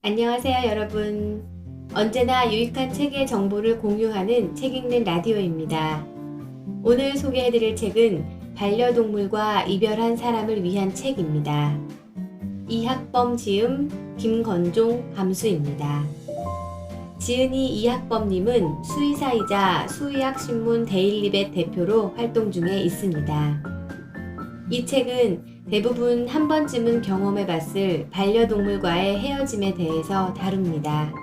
안녕하세요, 여러분. 언제나 유익한 책의 정보를 공유하는 책 읽는 라디오입니다. 오늘 소개해드릴 책은 반려동물과 이별한 사람을 위한 책입니다. 이학범 지음, 김건종 감수입니다. 지은이 이학범님은 수의사이자 수의학신문 데일리벳 대표로 활동 중에 있습니다. 이 책은 대부분 한 번쯤은 경험해봤을 반려동물과의 헤어짐에 대해서 다룹니다.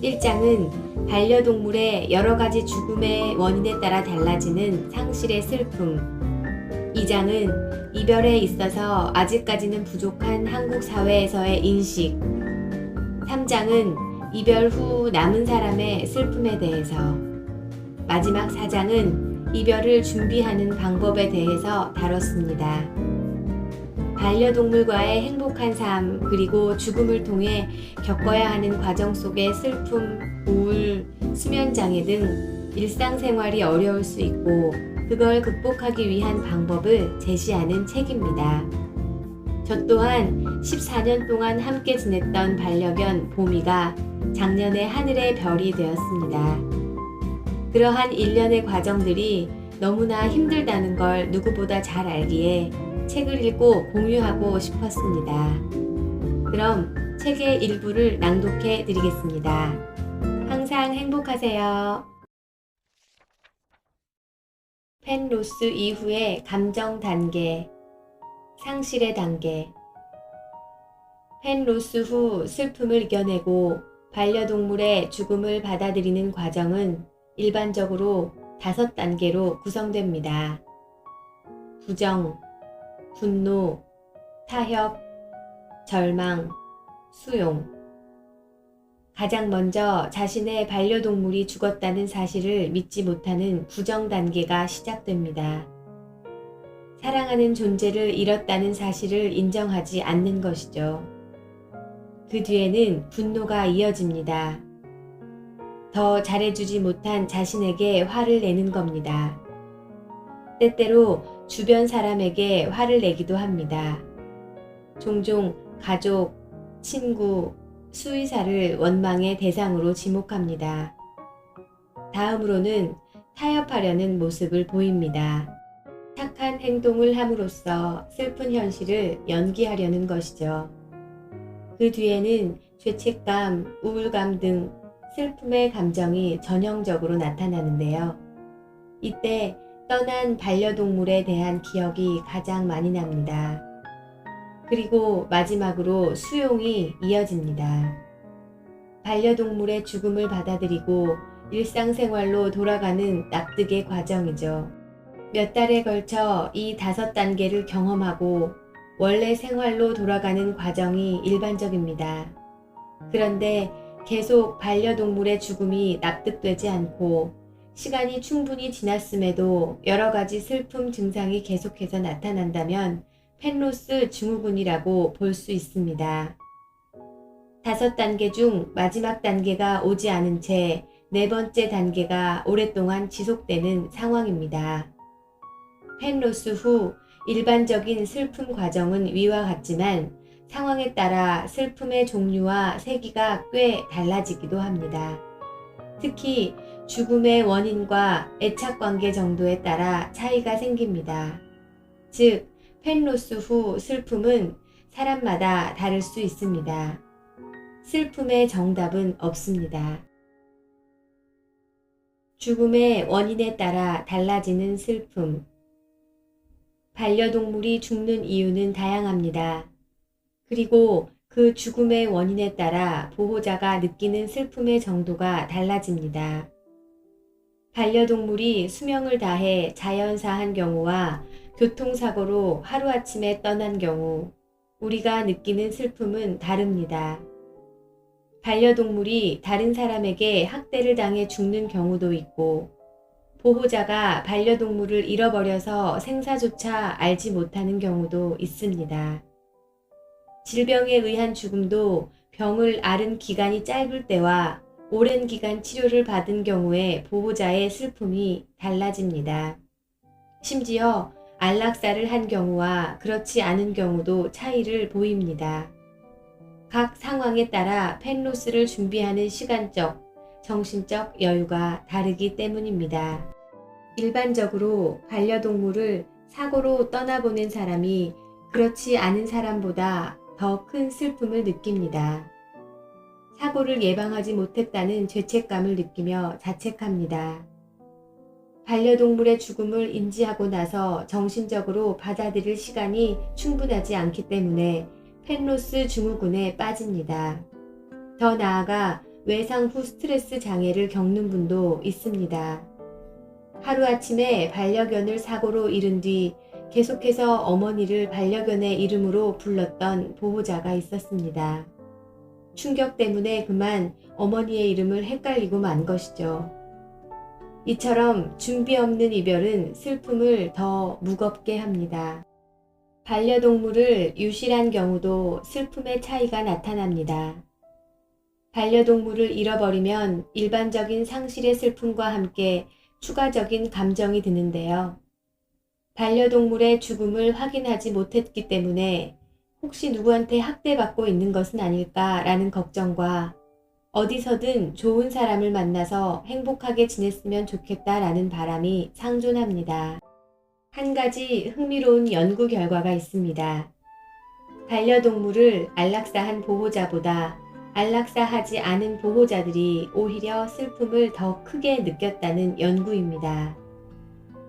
1장은 반려동물의 여러가지 죽음의 원인에 따라 달라지는 상실의 슬픔, 2장은 이별에 있어서 아직까지는 부족한 한국 사회에서의 인식, 3장은 이별 후 남은 사람의 슬픔에 대해서, 마지막 4장은 이별을 준비하는 방법에 대해서 다뤘습니다. 반려동물과의 행복한 삶 그리고 죽음을 통해 겪어야 하는 과정 속의 슬픔, 우울, 수면장애 등 일상생활이 어려울 수 있고 그걸 극복하기 위한 방법을 제시하는 책입니다. 저 또한 14년 동안 함께 지냈던 반려견 보미가 작년에 하늘의 별이 되었습니다. 그러한 일련의 과정들이 너무나 힘들다는 걸 누구보다 잘 알기에 책을 읽고 공유하고 싶었습니다. 그럼 책의 일부를 낭독해 드리겠습니다. 항상 행복하세요. 펜로스 이후의 감정 단계, 상실의 단계. 펜로스 후 슬픔을 이겨내고 반려동물의 죽음을 받아들이는 과정은 일반적으로 5단계로 구성됩니다. 부정, 분노, 타협, 절망, 수용. 가장 먼저 자신의 반려동물이 죽었다는 사실을 믿지 못하는 부정 단계가 시작됩니다. 사랑하는 존재를 잃었다는 사실을 인정하지 않는 것이죠. 그 뒤에는 분노가 이어집니다. 더 잘해주지 못한 자신에게 화를 내는 겁니다. 때때로 주변 사람에게 화를 내기도 합니다. 종종 가족, 친구, 수의사를 원망의 대상으로 지목합니다. 다음으로는 타협하려는 모습을 보입니다. 착한 행동을 함으로써 슬픈 현실을 연기하려는 것이죠. 그 뒤에는 죄책감, 우울감 등 슬픔의 감정이 전형적으로 나타나는데요. 이때 떠난 반려동물에 대한 기억이 가장 많이 납니다. 그리고 마지막으로 수용이 이어집니다. 반려동물의 죽음을 받아들이고 일상생활로 돌아가는 납득의 과정이죠. 몇 달에 걸쳐 이 5단계를 경험하고 원래 생활로 돌아가는 과정이 일반적입니다. 그런데 계속 반려동물의 죽음이 납득되지 않고 시간이 충분히 지났음에도 여러 가지 슬픔 증상이 계속해서 나타난다면 펜로스 증후군이라고 볼 수 있습니다. 5단계 중 마지막 단계가 오지 않은 채 4번째 단계가 오랫동안 지속되는 상황입니다. 펜로스 후 일반적인 슬픔 과정은 위와 같지만 상황에 따라 슬픔의 종류와 세기가 꽤 달라지기도 합니다. 특히 죽음의 원인과 애착관계 정도에 따라 차이가 생깁니다. 즉, 펜로스 후 슬픔은 사람마다 다를 수 있습니다. 슬픔의 정답은 없습니다. 죽음의 원인에 따라 달라지는 슬픔. 반려동물이 죽는 이유는 다양합니다. 그리고 그 죽음의 원인에 따라 보호자가 느끼는 슬픔의 정도가 달라집니다. 반려동물이 수명을 다해 자연사한 경우와 교통사고로 하루아침에 떠난 경우, 우리가 느끼는 슬픔은 다릅니다. 반려동물이 다른 사람에게 학대를 당해 죽는 경우도 있고, 보호자가 반려동물을 잃어버려서 생사조차 알지 못하는 경우도 있습니다. 질병에 의한 죽음도 병을 앓은 기간이 짧을 때와 오랜 기간 치료를 받은 경우에 보호자의 슬픔이 달라집니다. 심지어 안락사를 한 경우와 그렇지 않은 경우도 차이를 보입니다. 각 상황에 따라 펜로스를 준비하는 시간적, 정신적 여유가 다르기 때문입니다. 일반적으로 반려동물을 사고로 떠나보낸 사람이 그렇지 않은 사람보다 더 큰 슬픔을 느낍니다. 사고를 예방하지 못했다는 죄책감을 느끼며 자책합니다. 반려동물의 죽음을 인지하고 나서 정신적으로 받아들일 시간이 충분하지 않기 때문에 펜로스 증후군에 빠집니다. 더 나아가 외상 후 스트레스 장애를 겪는 분도 있습니다. 하루아침에 반려견을 사고로 잃은 뒤 계속해서 어머니를 반려견의 이름으로 불렀던 보호자가 있었습니다. 충격 때문에 그만 어머니의 이름을 헷갈리고 만 것이죠. 이처럼 준비 없는 이별은 슬픔을 더 무겁게 합니다. 반려동물을 유실한 경우도 슬픔의 차이가 나타납니다. 반려동물을 잃어버리면 일반적인 상실의 슬픔과 함께 추가적인 감정이 드는데요. 반려동물의 죽음을 확인하지 못했기 때문에 혹시 누구한테 학대받고 있는 것은 아닐까라는 걱정과 어디서든 좋은 사람을 만나서 행복하게 지냈으면 좋겠다라는 바람이 상존합니다. 한 가지 흥미로운 연구 결과가 있습니다. 반려동물을 안락사한 보호자보다 안락사하지 않은 보호자들이 오히려 슬픔을 더 크게 느꼈다는 연구입니다.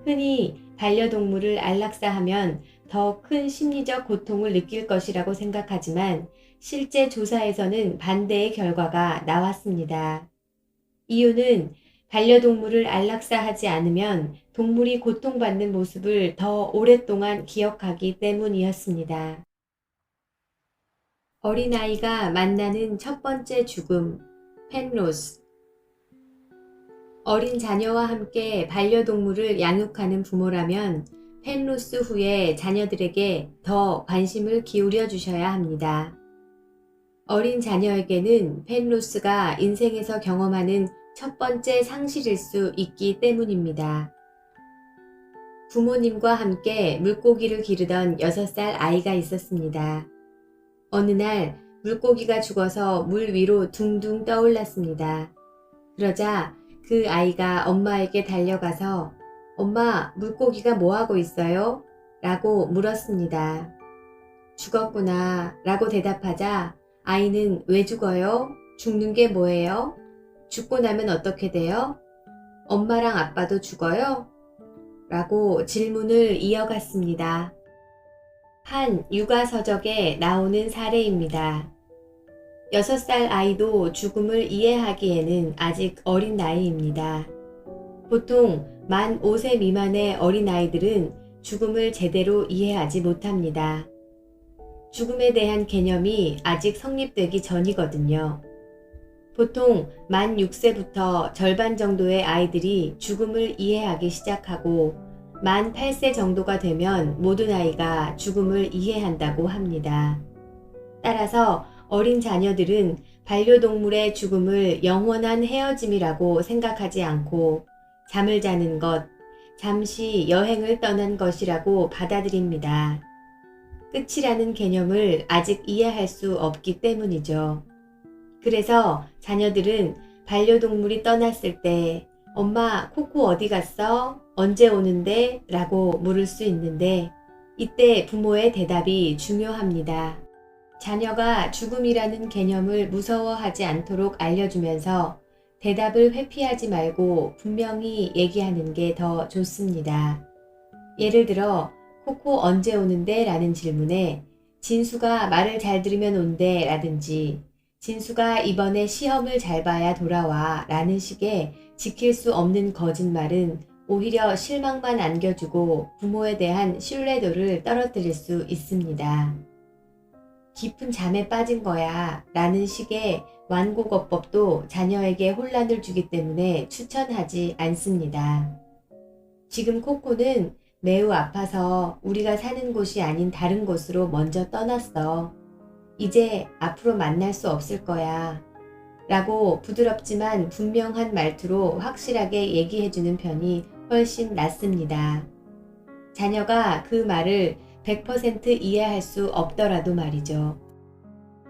흔히 반려동물을 안락사하면 더 큰 심리적 고통을 느낄 것이라고 생각하지만 실제 조사에서는 반대의 결과가 나왔습니다. 이유는 반려동물을 안락사하지 않으면 동물이 고통받는 모습을 더 오랫동안 기억하기 때문이었습니다. 어린아이가 만나는 첫 번째 죽음, 펜로스. 어린 자녀와 함께 반려동물을 양육하는 부모라면 펜로스 후에 자녀들에게 더 관심을 기울여 주셔야 합니다. 어린 자녀에게는 펜로스가 인생에서 경험하는 첫 번째 상실일 수 있기 때문입니다. 부모님과 함께 물고기를 기르던 6살 아이가 있었습니다. 어느 날 물고기가 죽어서 물 위로 둥둥 떠올랐습니다. 그러자 그 아이가 엄마에게 달려가서 "엄마, 물고기가 뭐하고 있어요?" 라고 물었습니다. "죽었구나" 라고 대답하자 아이는 "왜 죽어요? 죽는 게 뭐예요? 죽고 나면 어떻게 돼요? 엄마랑 아빠도 죽어요?" 라고 질문을 이어갔습니다. 한 육아서적에 나오는 사례입니다. 6살 아이도 죽음을 이해하기에는 아직 어린 나이입니다. 보통 만 5세 미만의 어린아이들은 죽음을 제대로 이해하지 못합니다. 죽음에 대한 개념이 아직 성립되기 전이거든요. 보통 만 6세부터 절반 정도의 아이들이 죽음을 이해하기 시작하고 만 8세 정도가 되면 모든 아이가 죽음을 이해한다고 합니다. 따라서 어린 자녀들은 반려동물의 죽음을 영원한 헤어짐이라고 생각하지 않고 잠을 자는 것, 잠시 여행을 떠난 것이라고 받아들입니다. 끝이라는 개념을 아직 이해할 수 없기 때문이죠. 그래서 자녀들은 반려동물이 떠났을 때 "엄마, 코코 어디 갔어? 언제 오는데?" 라고 물을 수 있는데 이때 부모의 대답이 중요합니다. 자녀가 죽음이라는 개념을 무서워하지 않도록 알려주면서 대답을 회피하지 말고 분명히 얘기하는 게 더 좋습니다. 예를 들어 "코코 언제 오는데?" 라는 질문에 "진수가 말을 잘 들으면 온대" 라든지 "진수가 이번에 시험을 잘 봐야 돌아와" 라는 식의 지킬 수 없는 거짓말은 오히려 실망만 안겨주고 부모에 대한 신뢰도를 떨어뜨릴 수 있습니다. "깊은 잠에 빠진 거야" 라는 식의 완곡어법도 자녀에게 혼란을 주기 때문에 추천하지 않습니다. "지금 코코는 매우 아파서 우리가 사는 곳이 아닌 다른 곳으로 먼저 떠났어. 이제 앞으로 만날 수 없을 거야" 라고 부드럽지만 분명한 말투로 확실하게 얘기해주는 편이 훨씬 낫습니다. 자녀가 그 말을 100% 이해할 수 없더라도 말이죠.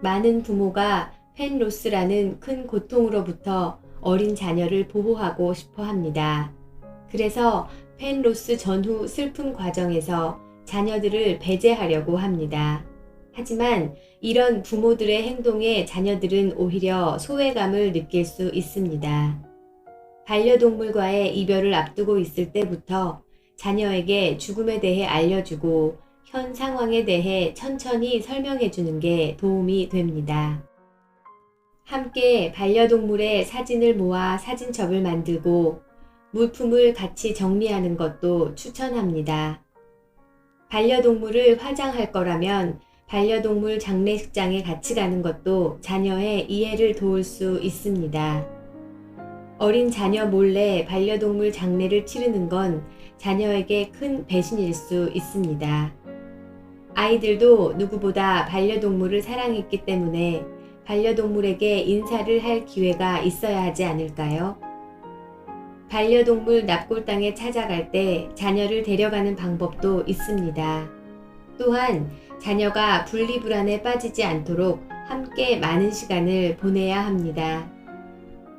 많은 부모가 펜로스라는 큰 고통으로부터 어린 자녀를 보호하고 싶어 합니다. 그래서 펜로스 전후 슬픔 과정에서 자녀들을 배제하려고 합니다. 하지만 이런 부모들의 행동에 자녀들은 오히려 소외감을 느낄 수 있습니다. 반려동물과의 이별을 앞두고 있을 때부터 자녀에게 죽음에 대해 알려주고 현 상황에 대해 천천히 설명해 주는 게 도움이 됩니다. 함께 반려동물의 사진을 모아 사진첩을 만들고 물품을 같이 정리하는 것도 추천합니다. 반려동물을 화장할 거라면 반려동물 장례식장에 같이 가는 것도 자녀의 이해를 도울 수 있습니다. 어린 자녀 몰래 반려동물 장례를 치르는 건 자녀에게 큰 배신일 수 있습니다. 아이들도 누구보다 반려동물을 사랑했기 때문에 반려동물에게 인사를 할 기회가 있어야 하지 않을까요? 반려동물 납골당에 찾아갈 때 자녀를 데려가는 방법도 있습니다. 또한 자녀가 분리불안에 빠지지 않도록 함께 많은 시간을 보내야 합니다.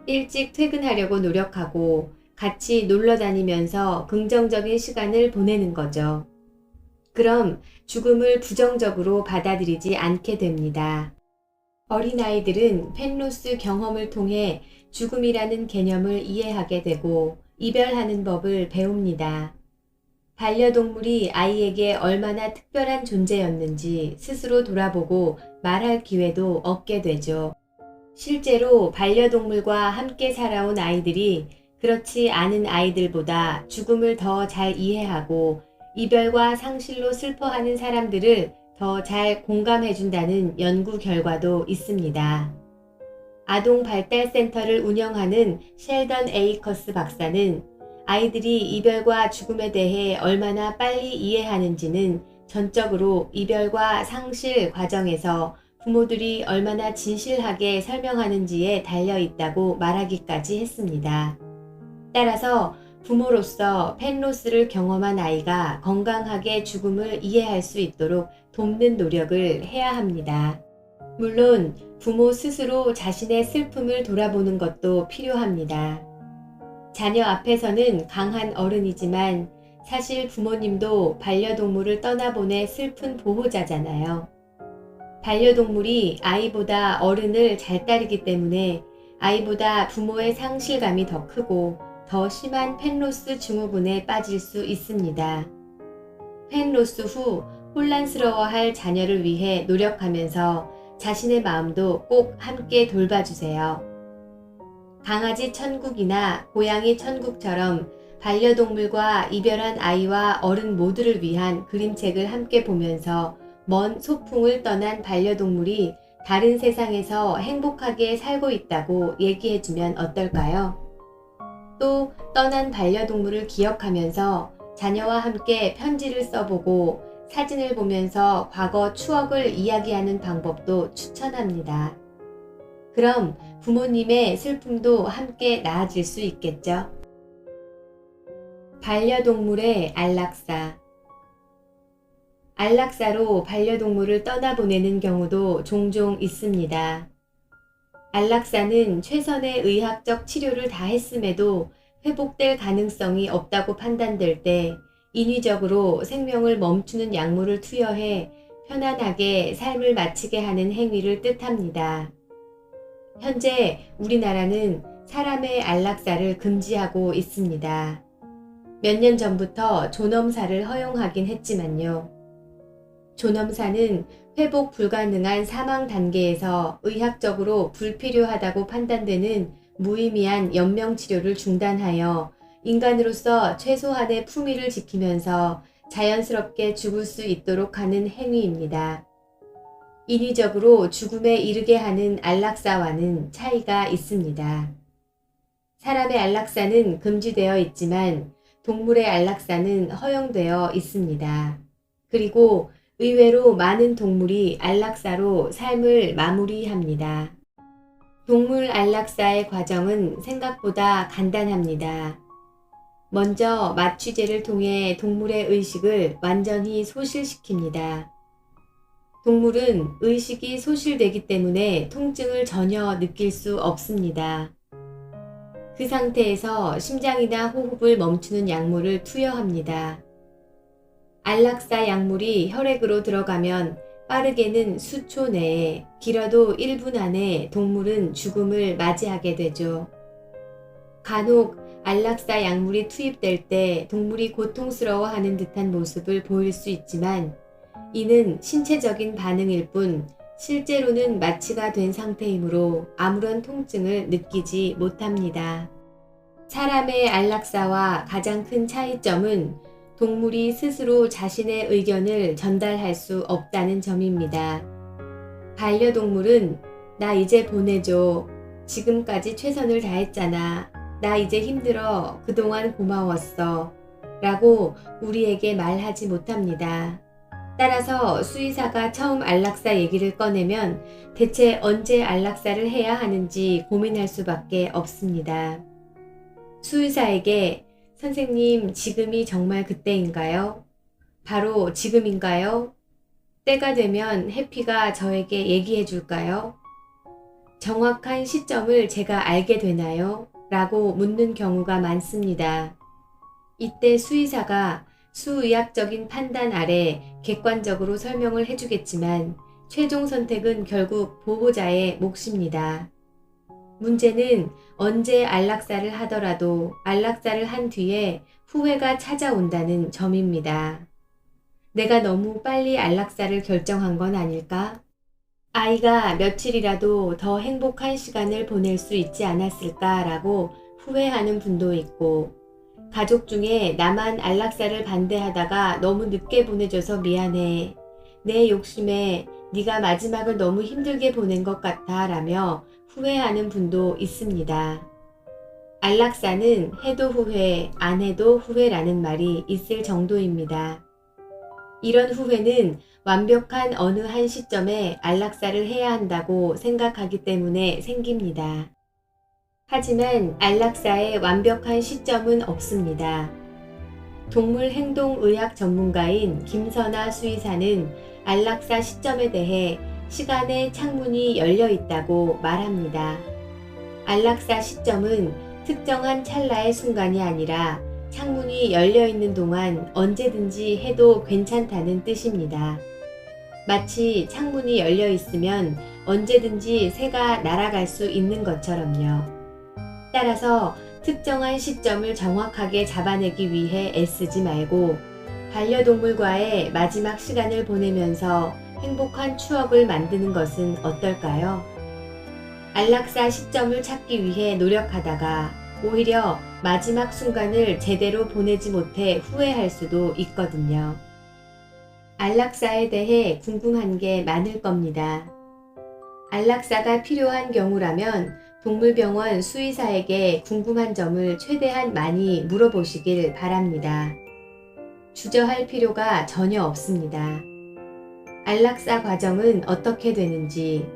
일찍 퇴근하려고 노력하고 같이 놀러 다니면서 긍정적인 시간을 보내는 거죠. 그럼 죽음을 부정적으로 받아들이지 않게 됩니다. 어린아이들은 펜로스 경험을 통해 죽음이라는 개념을 이해하게 되고 이별하는 법을 배웁니다. 반려동물이 아이에게 얼마나 특별한 존재였는지 스스로 돌아보고 말할 기회도 얻게 되죠. 실제로 반려동물과 함께 살아온 아이들이 그렇지 않은 아이들보다 죽음을 더 잘 이해하고 이별과 상실로 슬퍼하는 사람들을 더 잘 공감해준다는 연구 결과도 있습니다. 아동 발달센터를 운영하는 셸던 에이커스 박사는 아이들이 이별과 죽음에 대해 얼마나 빨리 이해하는지는 전적으로 이별과 상실 과정에서 부모들이 얼마나 진실하게 설명하는지에 달려 있다고 말하기까지 했습니다. 따라서 부모로서 펜로스를 경험한 아이가 건강하게 죽음을 이해할 수 있도록 돕는 노력을 해야 합니다. 물론 부모 스스로 자신의 슬픔을 돌아보는 것도 필요합니다. 자녀 앞에서는 강한 어른이지만 사실 부모님도 반려동물을 떠나보내 슬픈 보호자잖아요. 반려동물이 아이보다 어른을 잘 따르기 때문에 아이보다 부모의 상실감이 더 크고 더 심한 펜로스 증후군에 빠질 수 있습니다. 펜로스 후 혼란스러워할 자녀를 위해 노력하면서 자신의 마음도 꼭 함께 돌봐주세요. 강아지 천국이나 고양이 천국처럼 반려동물과 이별한 아이와 어른 모두를 위한 그림책을 함께 보면서 먼 소풍을 떠난 반려동물이 다른 세상에서 행복하게 살고 있다고 얘기해주면 어떨까요? 또 떠난 반려동물을 기억하면서 자녀와 함께 편지를 써보고 사진을 보면서 과거 추억을 이야기하는 방법도 추천합니다. 그럼 부모님의 슬픔도 함께 나아질 수 있겠죠? 반려동물의 안락사. 안락사로 반려동물을 떠나보내는 경우도 종종 있습니다. 안락사는 최선의 의학적 치료를 다 했음에도 회복될 가능성이 없다고 판단될 때 인위적으로 생명을 멈추는 약물을 투여해 편안하게 삶을 마치게 하는 행위를 뜻합니다. 현재 우리나라는 사람의 안락사를 금지하고 있습니다. 몇 년 전부터 존엄사를 허용하긴 했지만요. 존엄사는 회복 불가능한 사망 단계에서 의학적으로 불필요하다고 판단되는 무의미한 연명치료를 중단하여 인간으로서 최소한의 품위를 지키면서 자연스럽게 죽을 수 있도록 하는 행위입니다. 인위적으로 죽음에 이르게 하는 안락사와는 차이가 있습니다. 사람의 안락사는 금지되어 있지만 동물의 안락사는 허용되어 있습니다. 그리고 의외로 많은 동물이 안락사로 삶을 마무리합니다. 동물 안락사의 과정은 생각보다 간단합니다. 먼저 마취제를 통해 동물의 의식을 완전히 소실시킵니다. 동물은 의식이 소실되기 때문에 통증을 전혀 느낄 수 없습니다. 그 상태에서 심장이나 호흡을 멈추는 약물을 투여합니다. 안락사 약물이 혈액으로 들어가면 빠르게는 수초 내에, 길어도 1분 안에 동물은 죽음을 맞이하게 되죠. 간혹 안락사 약물이 투입될 때 동물이 고통스러워하는 듯한 모습을 보일 수 있지만 이는 신체적인 반응일 뿐 실제로는 마취가 된 상태이므로 아무런 통증을 느끼지 못합니다. 사람의 안락사와 가장 큰 차이점은 동물이 스스로 자신의 의견을 전달할 수 없다는 점입니다. 반려동물은 나 이제 보내줘. 지금까지 최선을 다했잖아. 나 이제 힘들어. 그동안 고마웠어. 라고 우리에게 말하지 못합니다. 따라서 수의사가 처음 안락사 얘기를 꺼내면 대체 언제 안락사를 해야 하는지 고민할 수밖에 없습니다. 수의사에게 선생님, 지금이 정말 그때인가요? 바로 지금인가요? 때가 되면 해피가 저에게 얘기해 줄까요? 정확한 시점을 제가 알게 되나요? 라고 묻는 경우가 많습니다. 이때 수의사가 수의학적인 판단 아래 객관적으로 설명을 해주겠지만 최종 선택은 결국 보호자의 몫입니다. 문제는 언제 안락사를 하더라도 안락사를 한 뒤에 후회가 찾아온다는 점입니다. 내가 너무 빨리 안락사를 결정한 건 아닐까? 아이가 며칠이라도 더 행복한 시간을 보낼 수 있지 않았을까라고 후회하는 분도 있고, 가족 중에 나만 안락사를 반대하다가 너무 늦게 보내줘서 미안해. 내 욕심에 네가 마지막을 너무 힘들게 보낸 것 같아 라며 후회하는 분도 있습니다. 안락사는 해도 후회, 안 해도 후회라는 말이 있을 정도입니다. 이런 후회는 완벽한 어느 한 시점에 안락사를 해야 한다고 생각하기 때문에 생깁니다. 하지만 안락사의 완벽한 시점은 없습니다. 동물행동의학 전문가인 김선아 수의사는 안락사 시점에 대해 시간의 창문이 열려 있다고 말합니다. 안락사 시점은 특정한 찰나의 순간이 아니라 창문이 열려 있는 동안 언제든지 해도 괜찮다는 뜻입니다. 마치 창문이 열려 있으면 언제든지 새가 날아갈 수 있는 것처럼요. 따라서 특정한 시점을 정확하게 잡아내기 위해 애쓰지 말고 반려동물과의 마지막 시간을 보내면서 행복한 추억을 만드는 것은 어떨까요? 안락사 시점을 찾기 위해 노력하다가 오히려 마지막 순간을 제대로 보내지 못해 후회할 수도 있거든요. 안락사에 대해 궁금한 게 많을 겁니다. 안락사가 필요한 경우라면 동물병원 수의사에게 궁금한 점을 최대한 많이 물어보시길 바랍니다. 주저할 필요가 전혀 없습니다. 안락사 과정은 어떻게 되는지,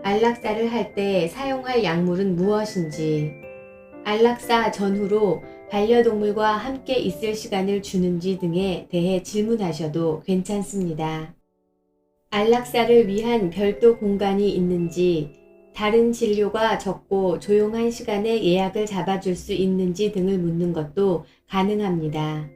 안락사를 할 때 사용할 약물은 무엇인지, 안락사 전후로 반려동물과 함께 있을 시간을 주는지 등에 대해 질문하셔도 괜찮습니다. 안락사를 위한 별도 공간이 있는지, 다른 진료가 적고 조용한 시간에 예약을 잡아줄 수 있는지 등을 묻는 것도 가능합니다.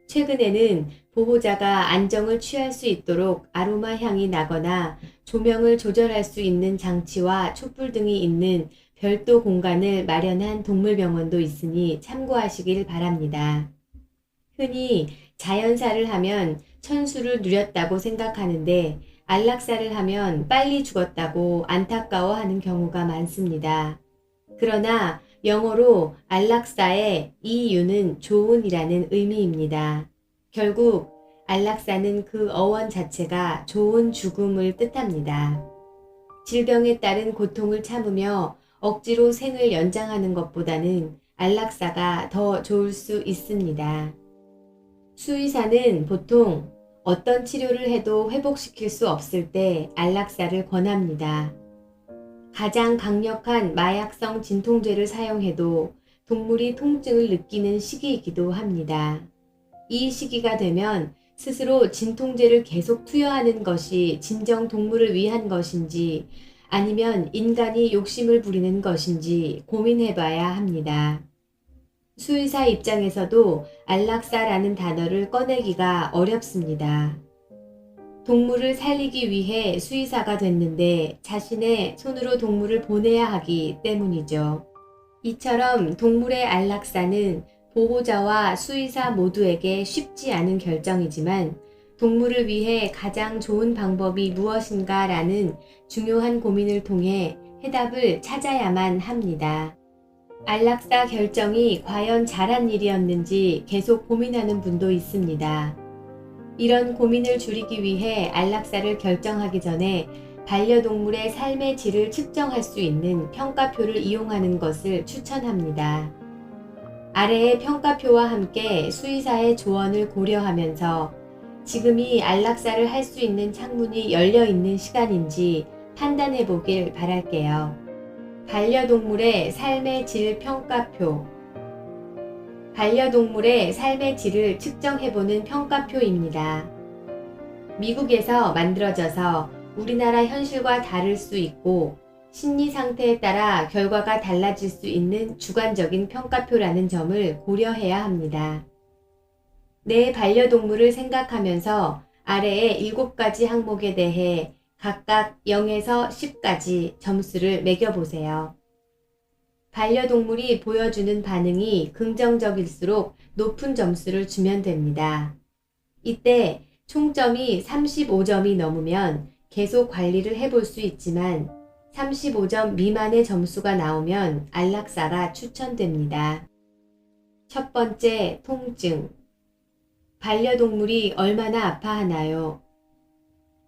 최근에는 보호자가 안정을 취할 수 있도록 아로마 향이 나거나 조명을 조절할 수 있는 장치와 촛불 등이 있는 별도 공간을 마련한 동물병원도 있으니 참고하시길 바랍니다. 흔히 자연사를 하면 천수를 누렸다고 생각하는데 안락사를 하면 빨리 죽었다고 안타까워하는 경우가 많습니다. 그러나 영어로 안락사의 이유는 좋은이라는 의미입니다. 결국 안락사는 그 어원 자체가 좋은 죽음을 뜻합니다. 질병에 따른 고통을 참으며 억지로 생을 연장하는 것보다는 안락사가 더 좋을 수 있습니다. 수의사는 보통 어떤 치료를 해도 회복시킬 수 없을 때 안락사를 권합니다. 가장 강력한 마약성 진통제를 사용해도 동물이 통증을 느끼는 시기이기도 합니다. 이 시기가 되면 스스로 진통제를 계속 투여하는 것이 진정 동물을 위한 것인지 아니면 인간이 욕심을 부리는 것인지 고민해봐야 합니다. 수의사 입장에서도 안락사라는 단어를 꺼내기가 어렵습니다. 동물을 살리기 위해 수의사가 됐는데 자신의 손으로 동물을 보내야 하기 때문이죠. 이처럼 동물의 안락사는 보호자와 수의사 모두에게 쉽지 않은 결정이지만 동물을 위해 가장 좋은 방법이 무엇인가 라는 중요한 고민을 통해 해답을 찾아야만 합니다. 안락사 결정이 과연 잘한 일이었는지 계속 고민하는 분도 있습니다. 이런 고민을 줄이기 위해 안락사를 결정하기 전에 반려동물의 삶의 질을 측정할 수 있는 평가표를 이용하는 것을 추천합니다. 아래의 평가표와 함께 수의사의 조언을 고려하면서 지금이 안락사를 할 수 있는 창문이 열려 있는 시간인지 판단해 보길 바랄게요. 반려동물의 삶의 질 평가표. 반려동물의 삶의 질을 측정해보는 평가표입니다. 미국에서 만들어져서 우리나라 현실과 다를 수 있고 심리 상태에 따라 결과가 달라질 수 있는 주관적인 평가표라는 점을 고려해야 합니다. 내 반려동물을 생각하면서 아래의 7가지 항목에 대해 각각 0에서 10까지 점수를 매겨보세요. 반려동물이 보여주는 반응이 긍정적일수록 높은 점수를 주면 됩니다. 이때 총점이 35점이 넘으면 계속 관리를 해볼 수 있지만 35점 미만의 점수가 나오면 안락사가 추천됩니다. 첫 번째, 통증. 반려동물이 얼마나 아파하나요?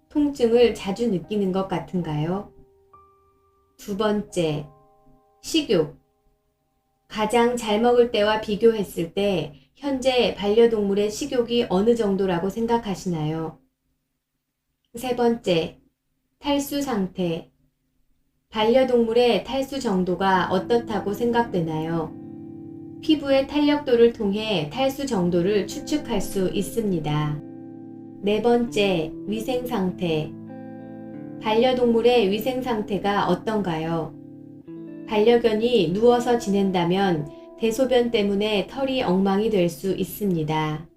통증을 자주 느끼는 것 같은가요? 두 번째, 식욕. 가장 잘 먹을 때와 비교했을 때 현재 반려동물의 식욕이 어느 정도라고 생각하시나요? 세 번째, 탈수 상태. 반려동물의 탈수 정도가 어떻다고 생각되나요? 피부의 탄력도를 통해 탈수 정도를 추측할 수 있습니다. 네 번째, 위생 상태. 반려동물의 위생 상태가 어떤가요? 반려견이 누워서 지낸다면 대소변 때문에 털이 엉망이 될 수 있습니다.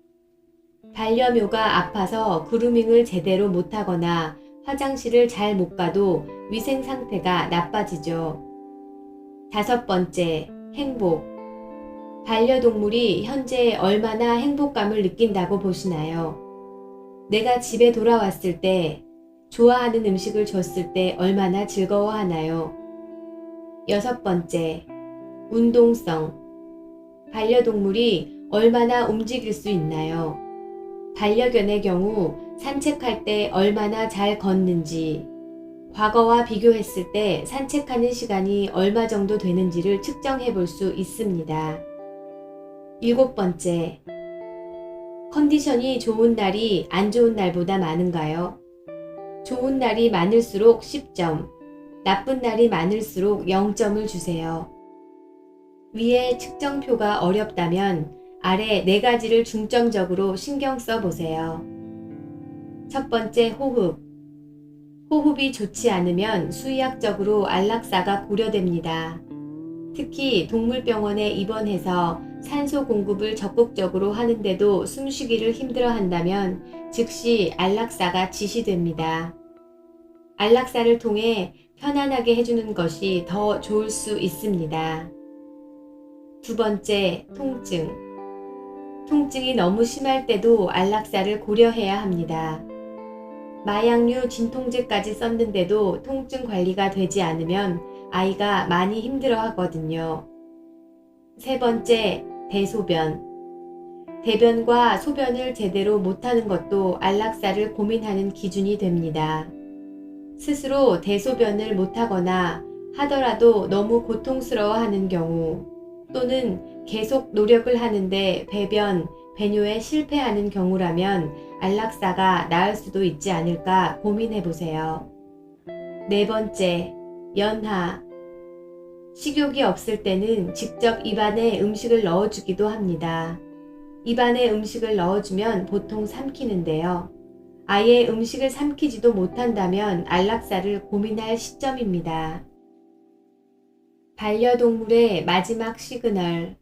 반려묘가 아파서 그루밍을 제대로 못하거나 화장실을 잘 못 가도 위생 상태가 나빠지죠. 다섯 번째, 행복. 반려동물이 현재 얼마나 행복감을 느낀다고 보시나요? 내가 집에 돌아왔을 때, 좋아하는 음식을 줬을 때 얼마나 즐거워하나요? 여섯 번째, 운동성. 반려동물이 얼마나 움직일 수 있나요? 반려견의 경우 산책할 때 얼마나 잘 걷는지, 과거와 비교했을 때 산책하는 시간이 얼마 정도 되는지를 측정해 볼 수 있습니다. 일곱 번째, 컨디션이 좋은 날이 안 좋은 날보다 많은가요? 좋은 날이 많을수록 10점, 나쁜 날이 많을수록 0점을 주세요. 위의 측정표가 어렵다면 아래 4가지를 중점적으로 신경 써 보세요. 첫 번째, 호흡. 호흡이 좋지 않으면 수의학적으로 안락사가 고려됩니다. 특히 동물병원에 입원해서 산소 공급을 적극적으로 하는데도 숨쉬기를 힘들어한다면 즉시 안락사가 지시됩니다. 안락사를 통해 편안하게 해주는 것이 더 좋을 수 있습니다. 두 번째, 통증. 통증이 너무 심할 때도 안락사를 고려해야 합니다. 마약류 진통제까지 썼는데도 통증 관리가 되지 않으면 아이가 많이 힘들어 하거든요. 세 번째, 대소변. 대변과 소변을 제대로 못하는 것도 안락사를 고민하는 기준이 됩니다. 스스로 대소변을 못하거나 하더라도 너무 고통스러워하는 경우 또는 계속 노력을 하는데 배변, 배뇨에 실패하는 경우라면 안락사가 나을 수도 있지 않을까 고민해 보세요. 네 번째, 연하. 식욕이 없을 때는 직접 입안에 음식을 넣어주기도 합니다. 입안에 음식을 넣어주면 보통 삼키는데요. 아예 음식을 삼키지도 못한다면 안락사를 고민할 시점입니다. 반려동물의 마지막 시그널.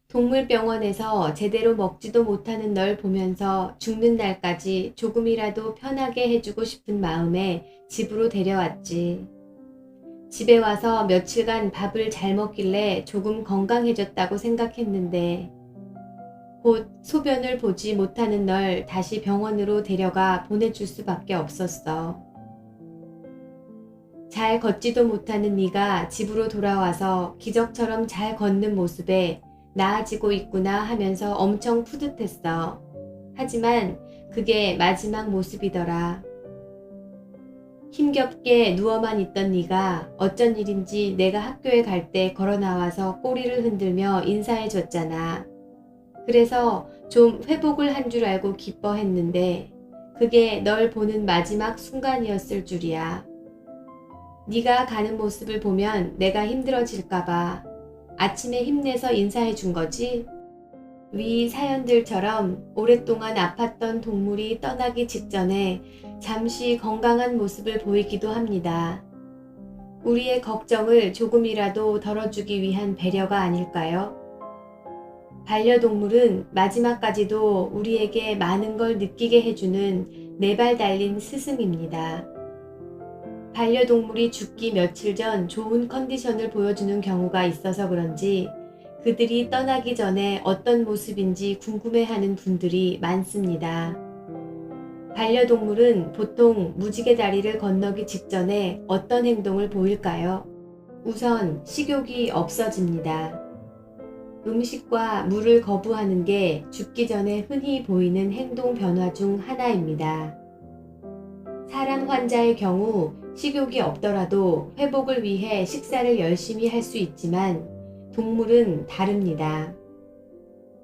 동물병원에서 제대로 먹지도 못하는 널 보면서 죽는 날까지 조금이라도 편하게 해주고 싶은 마음에 집으로 데려왔지. 집에 와서 며칠간 밥을 잘 먹길래 조금 건강해졌다고 생각했는데 곧 소변을 보지 못하는 널 다시 병원으로 데려가 보내줄 수밖에 없었어. 잘 걷지도 못하는 네가 집으로 돌아와서 기적처럼 잘 걷는 모습에 나아지고 있구나 하면서 엄청 뿌듯했어. 하지만 그게 마지막 모습이더라. 힘겹게 누워만 있던 네가 어쩐 일인지 내가 학교에 갈 때 걸어 나와서 꼬리를 흔들며 인사해 줬잖아. 그래서 좀 회복을 한 줄 알고 기뻐했는데 그게 널 보는 마지막 순간이었을 줄이야. 네가 가는 모습을 보면 내가 힘들어질까봐 아침에 힘내서 인사해 준 거지? 위 사연들처럼 오랫동안 아팠던 동물이 떠나기 직전에 잠시 건강한 모습을 보이기도 합니다. 우리의 걱정을 조금이라도 덜어주기 위한 배려가 아닐까요? 반려동물은 마지막까지도 우리에게 많은 걸 느끼게 해주는 네 발 달린 스승입니다. 반려동물이 죽기 며칠 전 좋은 컨디션을 보여주는 경우가 있어서 그런지 그들이 떠나기 전에 어떤 모습인지 궁금해하는 분들이 많습니다. 반려동물은 보통 무지개 다리를 건너기 직전에 어떤 행동을 보일까요? 우선 식욕이 없어집니다. 음식과 물을 거부하는 게 죽기 전에 흔히 보이는 행동 변화 중 하나입니다. 사람 환자의 경우 식욕이 없더라도 회복을 위해 식사를 열심히 할 수 있지만 동물은 다릅니다.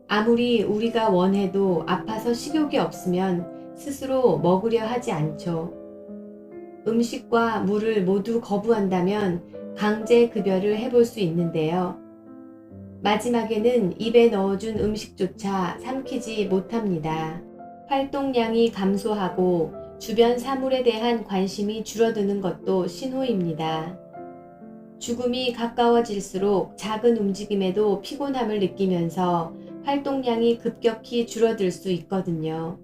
아무리 우리가 원해도 아파서 식욕이 없으면 스스로 먹으려 하지 않죠. 음식과 물을 모두 거부한다면 강제 급여를 해볼 수 있는데요. 마지막에는 입에 넣어준 음식조차 삼키지 못합니다. 활동량이 감소하고 주변 사물에 대한 관심이 줄어드는 것도 신호입니다. 죽음이 가까워질수록 작은 움직임에도 피곤함을 느끼면서 활동량이 급격히 줄어들 수 있거든요.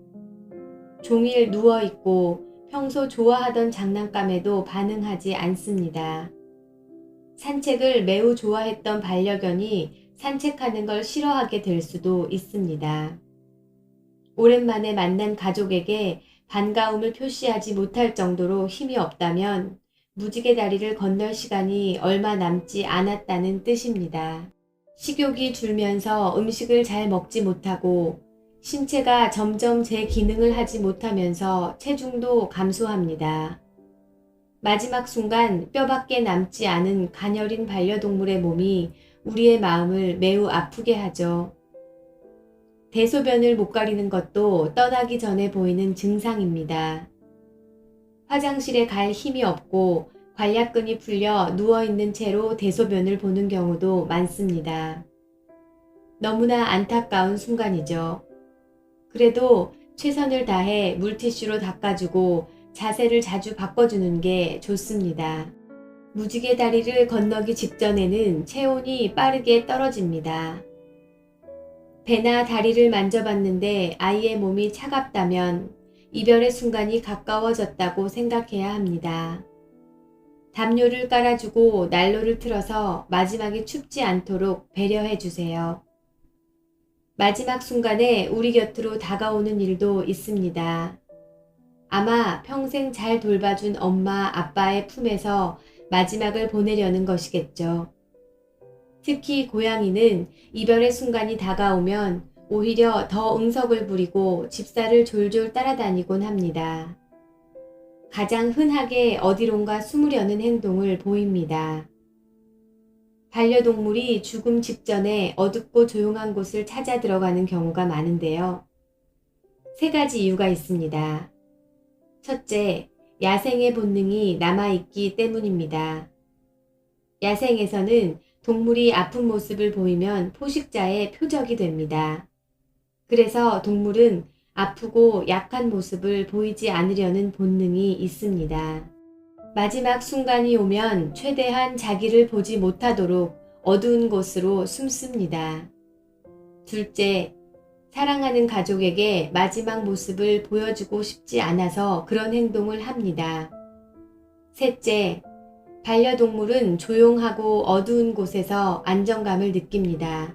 종일 누워있고 평소 좋아하던 장난감에도 반응하지 않습니다. 산책을 매우 좋아했던 반려견이 산책하는 걸 싫어하게 될 수도 있습니다. 오랜만에 만난 가족에게 반가움을 표시하지 못할 정도로 힘이 없다면 무지개 다리를 건널 시간이 얼마 남지 않았다는 뜻입니다. 식욕이 줄면서 음식을 잘 먹지 못하고 신체가 점점 제 기능을 하지 못하면서 체중도 감소합니다. 마지막 순간 뼈밖에 남지 않은 가녀린 반려동물의 몸이 우리의 마음을 매우 아프게 하죠. 대소변을 못 가리는 것도 떠나기 전에 보이는 증상입니다. 화장실에 갈 힘이 없고 관략근이 풀려 누워있는 채로 대소변을 보는 경우도 많습니다. 너무나 안타까운 순간이죠. 그래도 최선을 다해 물티슈로 닦아주고 자세를 자주 바꿔주는 게 좋습니다. 무지개 다리를 건너기 직전에는 체온이 빠르게 떨어집니다. 배나 다리를 만져봤는데 아이의 몸이 차갑다면 이별의 순간이 가까워졌다고 생각해야 합니다. 담요를 깔아주고 난로를 틀어서 마지막에 춥지 않도록 배려해 주세요. 마지막 순간에 우리 곁으로 다가오는 일도 있습니다. 아마 평생 잘 돌봐준 엄마, 아빠의 품에서 마지막을 보내려는 것이겠죠. 특히 고양이는 이별의 순간이 다가오면 오히려 더 응석을 부리고 집사를 졸졸 따라다니곤 합니다. 가장 흔하게 어디론가 숨으려는 행동을 보입니다. 반려동물이 죽음 직전에 어둡고 조용한 곳을 찾아 들어가는 경우가 많은데요. 3가지 이유가 있습니다. 첫째, 야생의 본능이 남아있기 때문입니다. 야생에서는 동물이 아픈 모습을 보이면 포식자의 표적이 됩니다. 그래서 동물은 아프고 약한 모습을 보이지 않으려는 본능이 있습니다. 마지막 순간이 오면 최대한 자기를 보지 못하도록 어두운 곳으로 숨습니다. 둘째, 사랑하는 가족에게 마지막 모습을 보여주고 싶지 않아서 그런 행동을 합니다. 셋째, 반려동물은 조용하고 어두운 곳에서 안정감을 느낍니다.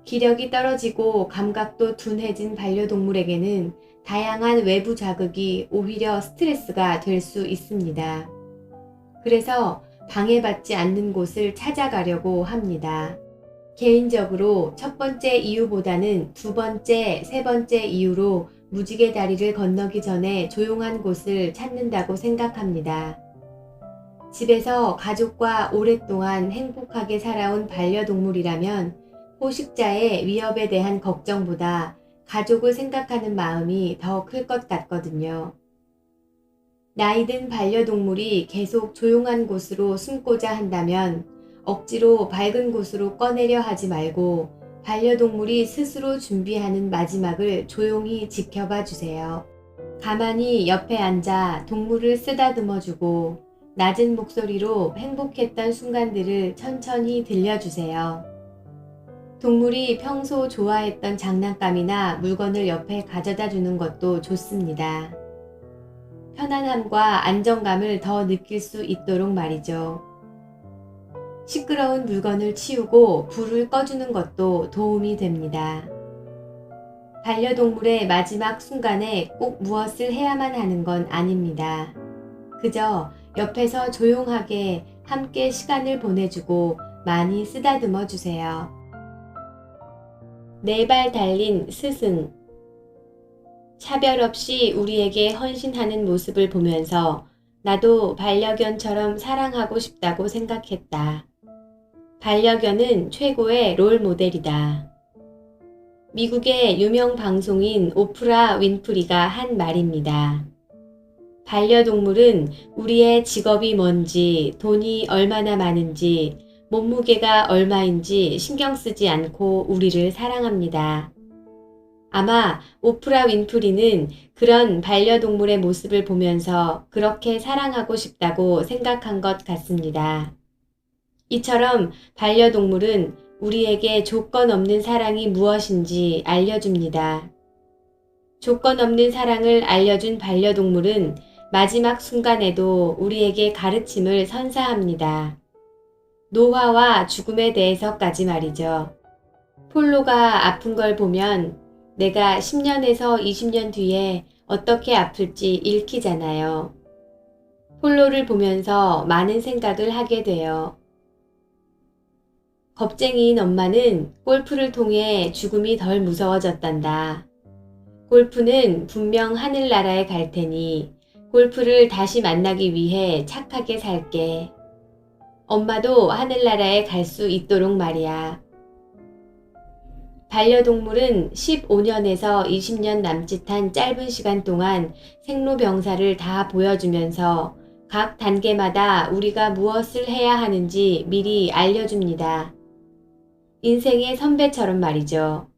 기력이 떨어지고 감각도 둔해진 반려동물에게는 다양한 외부 자극이 오히려 스트레스가 될 수 있습니다. 그래서 방해받지 않는 곳을 찾아가려고 합니다. 개인적으로 첫 번째 이유보다는 두 번째, 세 번째 이유로 무지개 다리를 건너기 전에 조용한 곳을 찾는다고 생각합니다. 집에서 가족과 오랫동안 행복하게 살아온 반려동물이라면 포식자의 위협에 대한 걱정보다 가족을 생각하는 마음이 더 클 것 같거든요. 나이든 반려동물이 계속 조용한 곳으로 숨고자 한다면 억지로 밝은 곳으로 꺼내려 하지 말고 반려동물이 스스로 준비하는 마지막을 조용히 지켜봐 주세요. 가만히 옆에 앉아 동물을 쓰다듬어주고 낮은 목소리로 행복했던 순간들을 천천히 들려주세요. 동물이 평소 좋아했던 장난감이나 물건을 옆에 가져다 주는 것도 좋습니다. 편안함과 안정감을 더 느낄 수 있도록 말이죠. 시끄러운 물건을 치우고 불을 꺼주는 것도 도움이 됩니다. 반려동물의 마지막 순간에 꼭 무엇을 해야만 하는 건 아닙니다. 그저 옆에서 조용하게 함께 시간을 보내주고 많이 쓰다듬어 주세요. 4발 달린 스승. 차별 없이 우리에게 헌신하는 모습을 보면서 나도 반려견처럼 사랑하고 싶다고 생각했다. 반려견은 최고의 롤 모델이다. 미국의 유명 방송인 오프라 윈프리가 한 말입니다. 반려동물은 우리의 직업이 뭔지, 돈이 얼마나 많은지, 몸무게가 얼마인지 신경 쓰지 않고 우리를 사랑합니다. 아마 오프라 윈프리는 그런 반려동물의 모습을 보면서 그렇게 사랑하고 싶다고 생각한 것 같습니다. 이처럼 반려동물은 우리에게 조건 없는 사랑이 무엇인지 알려줍니다. 조건 없는 사랑을 알려준 반려동물은 마지막 순간에도 우리에게 가르침을 선사합니다. 노화와 죽음에 대해서까지 말이죠. 폴로가 아픈 걸 보면 내가 10년에서 20년 뒤에 어떻게 아플지 읽히잖아요. 폴로를 보면서 많은 생각을 하게 돼요. 겁쟁이인 엄마는 골프를 통해 죽음이 덜 무서워졌단다. 골프는 분명 하늘나라에 갈 테니 골프를 다시 만나기 위해 착하게 살게. 엄마도 하늘나라에 갈 수 있도록 말이야. 반려동물은 15년에서 20년 남짓한 짧은 시간 동안 생로병사를 다 보여주면서 각 단계마다 우리가 무엇을 해야 하는지 미리 알려줍니다. 인생의 선배처럼 말이죠.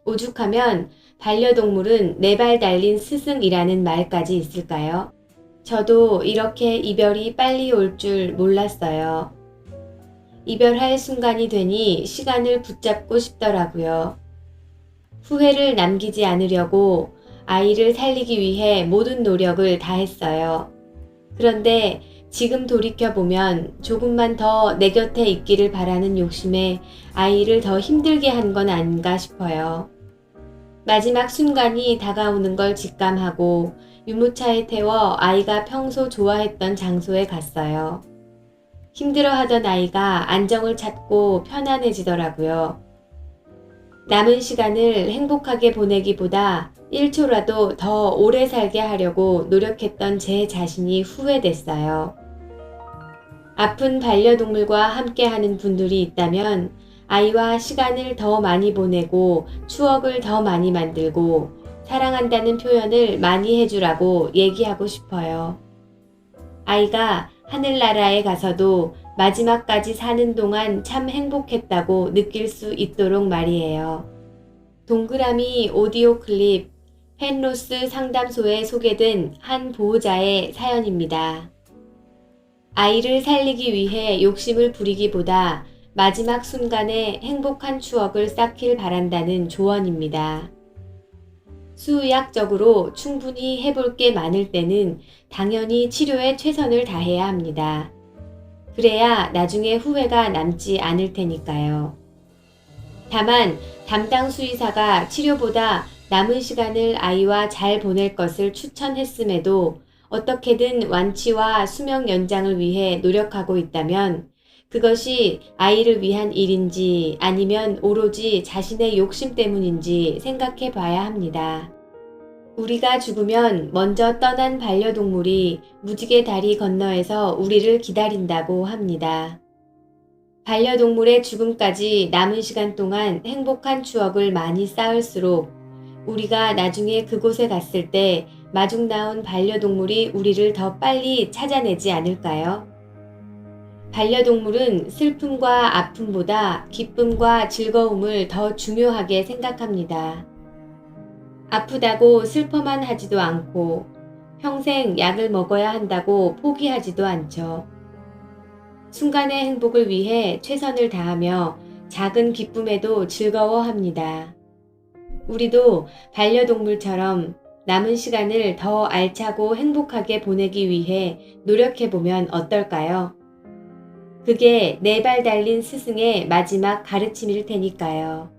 오죽하면 반려동물은 4발 달린 스승이라는 말까지 있을까요? 저도 이렇게 이별이 빨리 올 줄 몰랐어요. 이별할 순간이 되니 시간을 붙잡고 싶더라고요. 후회를 남기지 않으려고 아이를 살리기 위해 모든 노력을 다했어요. 그런데 지금 돌이켜보면 조금만 더 내 곁에 있기를 바라는 욕심에 아이를 더 힘들게 한 건 아닌가 싶어요. 마지막 순간이 다가오는 걸 직감하고 유모차에 태워 아이가 평소 좋아했던 장소에 갔어요. 힘들어하던 아이가 안정을 찾고 편안해지더라고요. 남은 시간을 행복하게 보내기보다 1초라도 더 오래 살게 하려고 노력했던 제 자신이 후회됐어요. 아픈 반려동물과 함께하는 분들이 있다면 아이와 시간을 더 많이 보내고 추억을 더 많이 만들고 사랑한다는 표현을 많이 해주라고 얘기하고 싶어요. 아이가 하늘나라에 가서도 마지막까지 사는 동안 참 행복했다고 느낄 수 있도록 말이에요. 동그라미 오디오 클립 펜로스 상담소에 소개된 한 보호자의 사연입니다. 아이를 살리기 위해 욕심을 부리기보다 마지막 순간에 행복한 추억을 쌓길 바란다는 조언입니다. 수의학적으로 충분히 해볼 게 많을 때는 당연히 치료에 최선을 다해야 합니다. 그래야 나중에 후회가 남지 않을 테니까요. 다만 담당 수의사가 치료보다 남은 시간을 아이와 잘 보낼 것을 추천했음에도 어떻게든 완치와 수명 연장을 위해 노력하고 있다면 그것이 아이를 위한 일인지 아니면 오로지 자신의 욕심 때문인지 생각해 봐야 합니다. 우리가 죽으면 먼저 떠난 반려동물이 무지개 다리 건너에서 우리를 기다린다고 합니다. 반려동물의 죽음까지 남은 시간 동안 행복한 추억을 많이 쌓을수록 우리가 나중에 그곳에 갔을 때 마중 나온 반려동물이 우리를 더 빨리 찾아내지 않을까요? 반려동물은 슬픔과 아픔보다 기쁨과 즐거움을 더 중요하게 생각합니다. 아프다고 슬퍼만 하지도 않고 평생 약을 먹어야 한다고 포기하지도 않죠. 순간의 행복을 위해 최선을 다하며 작은 기쁨에도 즐거워합니다. 우리도 반려동물처럼 남은 시간을 더 알차고 행복하게 보내기 위해 노력해보면 어떨까요? 그게 4발 달린 스승의 마지막 가르침일 테니까요.